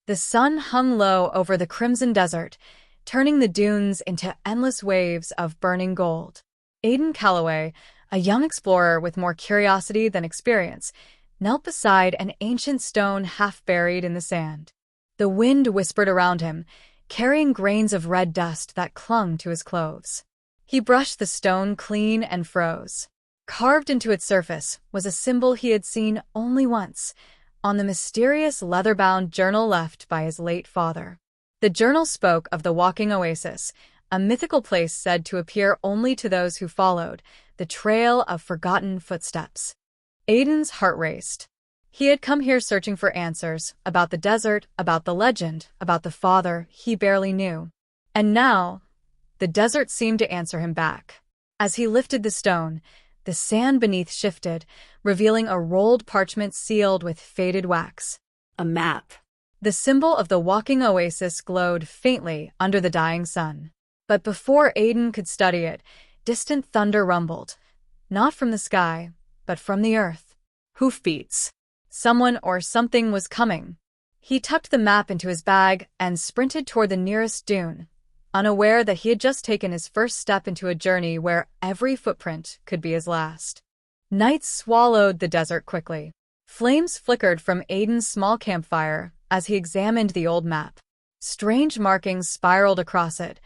The sun hung low over the crimson desert, turning the dunes into endless waves of burning gold. Aidan Calloway, a young explorer with more curiosity than experience, knelt beside an ancient stone half buried in the sand. The wind whispered around him, carrying grains of red dust that clung to his clothes. He brushed the stone clean and froze. Carved into its surface was a symbol he had seen only once, on the mysterious leather-bound journal left by his late father. The journal spoke of the walking oasis, a mythical place said to appear only to those who followed the trail of forgotten footsteps. Aidan's heart raced. He had come here searching for answers, about the desert, about the legend, about the father he barely knew. And now, the desert seemed to answer him back. As he lifted the stone, the sand beneath shifted, revealing a rolled parchment sealed with faded wax. A map. The symbol of the walking oasis glowed faintly under the dying sun. But before Aidan could study it, distant thunder rumbled. Not from the sky, but from the earth. Hoofbeats. Someone or something was coming. He tucked the map into his bag and sprinted toward the nearest dune, unaware that he had just taken his first step into a journey where every footprint could be his last. Night swallowed the desert quickly. Flames flickered from Aidan's small campfire as he examined the old map. Strange markings spiraled across it,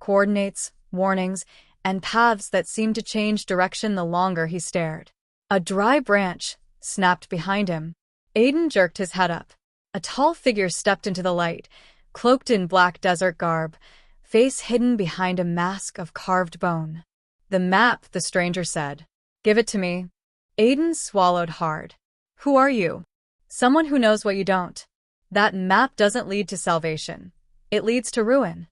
coordinates, warnings, and paths that seemed to change direction the longer he stared. A dry branch snapped behind him. Aidan jerked his head up. A tall figure stepped into the light, cloaked in black desert garb, face hidden behind a mask of carved bone. "The map," the stranger said. "Give it to me." Aidan swallowed hard. "Who are you?" "Someone who knows what you don't. That map doesn't lead to salvation. It leads to ruin."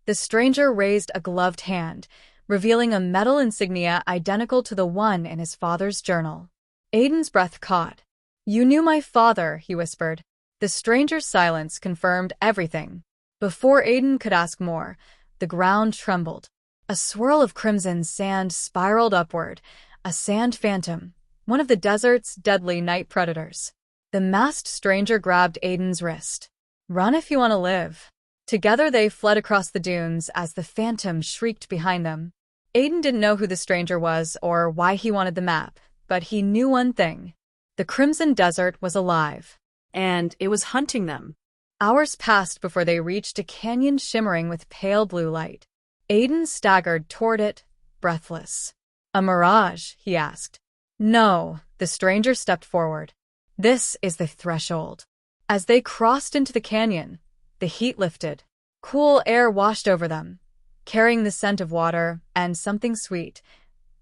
The stranger raised a gloved hand, revealing a metal insignia identical to the one in his father's journal. Aidan's breath caught. "You knew my father," he whispered. The stranger's silence confirmed everything. Before Aidan could ask more, the ground trembled. A swirl of crimson sand spiraled upward, a sand phantom, one of the desert's deadly night predators. The masked stranger grabbed Aidan's wrist. "Run if you want to live." Together they fled across the dunes as the phantom shrieked behind them. Aidan didn't know who the stranger was or why he wanted the map, but he knew one thing. The crimson desert was alive. And it was hunting them. Hours passed before they reached a canyon shimmering with pale blue light. Aidan staggered toward it, breathless. "A mirage?" he asked. "No," the stranger stepped forward. "This is the threshold." As they crossed into the canyon, the heat lifted. Cool air washed over them, carrying the scent of water and something sweet.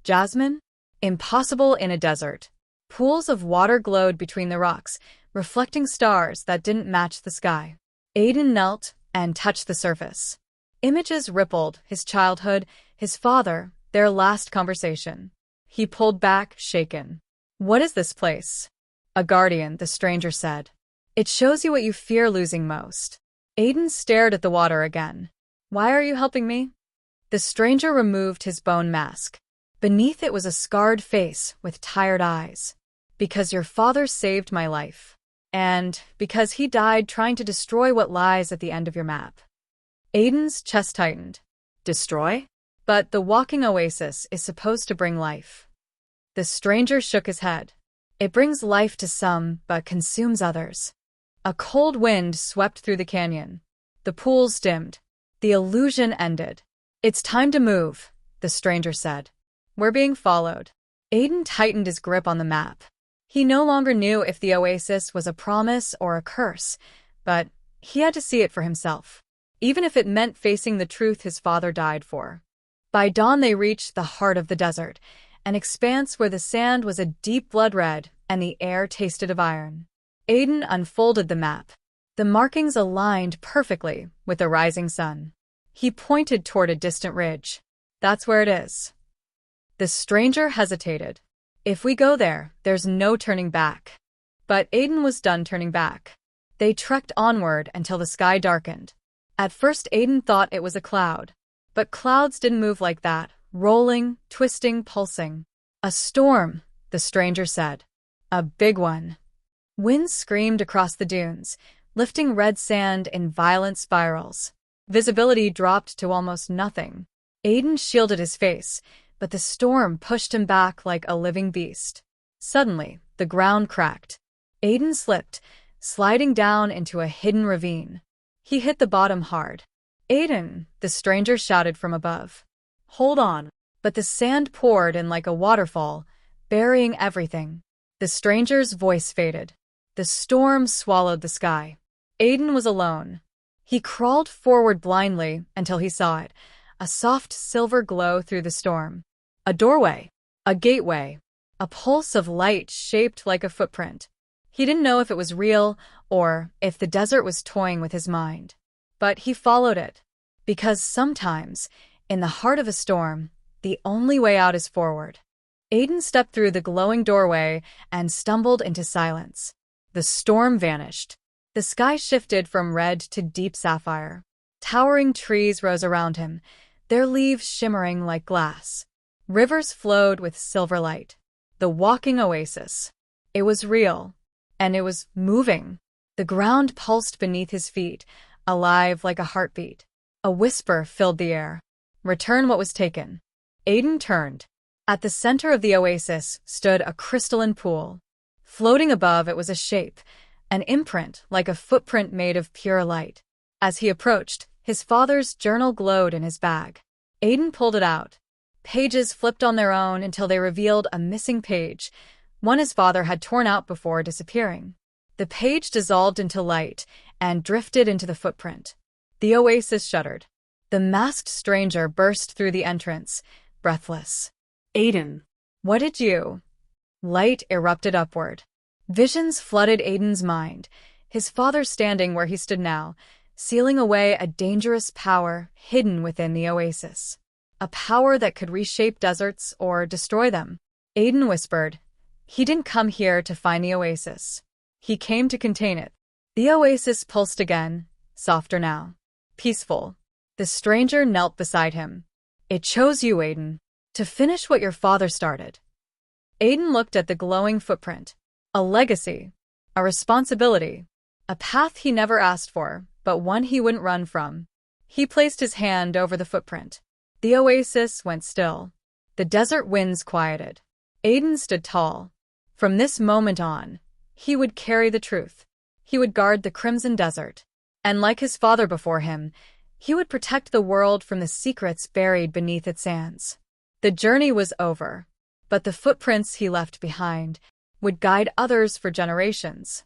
Jasmine? Impossible in a desert. Pools of water glowed between the rocks, reflecting stars that didn't match the sky. Aidan knelt and touched the surface. Images rippled, his childhood, his father, their last conversation. He pulled back, shaken. "What is this place?" "A guardian," the stranger said. "It shows you what you fear losing most." Aidan stared at the water again. "Why are you helping me?" The stranger removed his bone mask. Beneath it was a scarred face with tired eyes. "Because your father saved my life. And because he died trying to destroy what lies at the end of your map." Aidan's chest tightened. Destroy? "But the walking oasis is supposed to bring life." The stranger shook his head. "It brings life to some, but consumes others." A cold wind swept through the canyon. The pools dimmed. The illusion ended. "It's time to move," the stranger said. "We're being followed." Aidan tightened his grip on the map. He no longer knew if the oasis was a promise or a curse, but he had to see it for himself, even if it meant facing the truth his father died for. By dawn they reached the heart of the desert, an expanse where the sand was a deep blood red and the air tasted of iron. Aidan unfolded the map. The markings aligned perfectly with the rising sun. He pointed toward a distant ridge. "That's where it is." The stranger hesitated. "If we go there, there's no turning back." But Aidan was done turning back. They trekked onward until the sky darkened. At first Aidan thought it was a cloud. But clouds didn't move like that, rolling, twisting, pulsing. "A storm," the stranger said. "A big one." Wind screamed across the dunes, lifting red sand in violent spirals. Visibility dropped to almost nothing. Aiden shielded his face, but the storm pushed him back like a living beast. Suddenly, the ground cracked. Aiden slipped, sliding down into a hidden ravine. He hit the bottom hard. "Aiden!" the stranger shouted from above. Hold on. But the sand poured in like a waterfall, burying everything. The stranger's voice faded. The storm swallowed the sky. Aiden was alone. He crawled forward blindly until he saw it, a soft silver glow through the storm. A doorway. A gateway. A pulse of light shaped like a footprint. He didn't know if it was real or if the desert was toying with his mind. But he followed it. Because sometimes, in the heart of a storm, the only way out is forward. Aiden stepped through the glowing doorway and stumbled into silence. The storm vanished. The sky shifted from red to deep sapphire. Towering trees rose around him, their leaves shimmering like glass. Rivers flowed with silver light. The walking oasis. It was real. And it was moving. The ground pulsed beneath his feet, alive like a heartbeat. A whisper filled the air. "Return what was taken." Aiden turned. At the center of the oasis stood a crystalline pool. Floating above it was a shape, an imprint like a footprint made of pure light. As he approached, his father's journal glowed in his bag. Aiden pulled it out. Pages flipped on their own until they revealed a missing page, one his father had torn out before disappearing. The page dissolved into light and drifted into the footprint. The oasis shuddered. The masked stranger burst through the entrance, breathless. Aiden. "What did you?" Light erupted upward. Visions flooded Aiden's mind, his father standing where he stood now, sealing away a dangerous power hidden within the oasis. A power that could reshape deserts or destroy them. Aiden whispered, "He didn't come here to find the oasis. He came to contain it." The oasis pulsed again, softer now. Peaceful. The stranger knelt beside him. "It chose you, Aiden, to finish what your father started." Aiden looked at the glowing footprint. A legacy. A responsibility. A path he never asked for, but one he wouldn't run from. He placed his hand over the footprint. The oasis went still. The desert winds quieted. Aiden stood tall. From this moment on, he would carry the truth. He would guard the Crimson Desert. And like his father before him, he would protect the world from the secrets buried beneath its sands. The journey was over, but the footprints he left behind would guide others for generations.